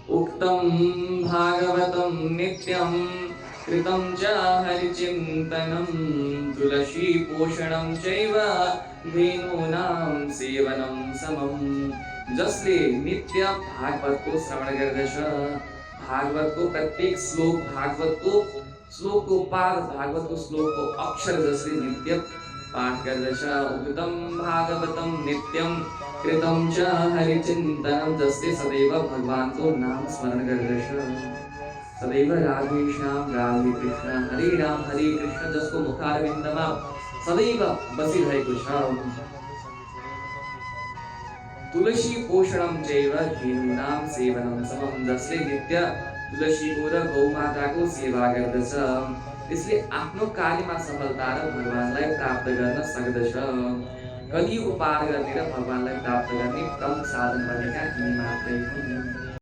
उक्तं भागवतं नित्यं कृतं च हरिचिन्तनं तुलसीपोषणं चैव धेनूनां सेवनं समम्। जसले नित्य भागवतको श्रवण गर्दछ, भागवतको प्रत्येक श्लोक, भागवतको श्लोकको पाद, भागवतको श्लोकको अक्षर जसले नित्य पाठ गर्दछ, उक्तं भागवतं नित्यं कृतं च हरिचिन्तनं, जसले सदैव भगवानको नाम स्मरण गर्दछ, सदैव राधे श्याम राधे कृष्ण हरे कृष्ण जसको मुखारविन्दमा सदैव बसिरहेको छ। तुलसी पोषणम चैव धेनूनां सेवनं समम्, जसले नित्य तुलसीको र गौमाताको सेवा गर्दछ त्यसले आफ्नो कार्यमा सफलता र भगवानलाई प्राप्त गर्न सक्दछ। कलियुग पार गर्ने र भगवानलाई प्राप्त गर्ने प्रमुख साधन भनेका यिनी मात्रै हुन्।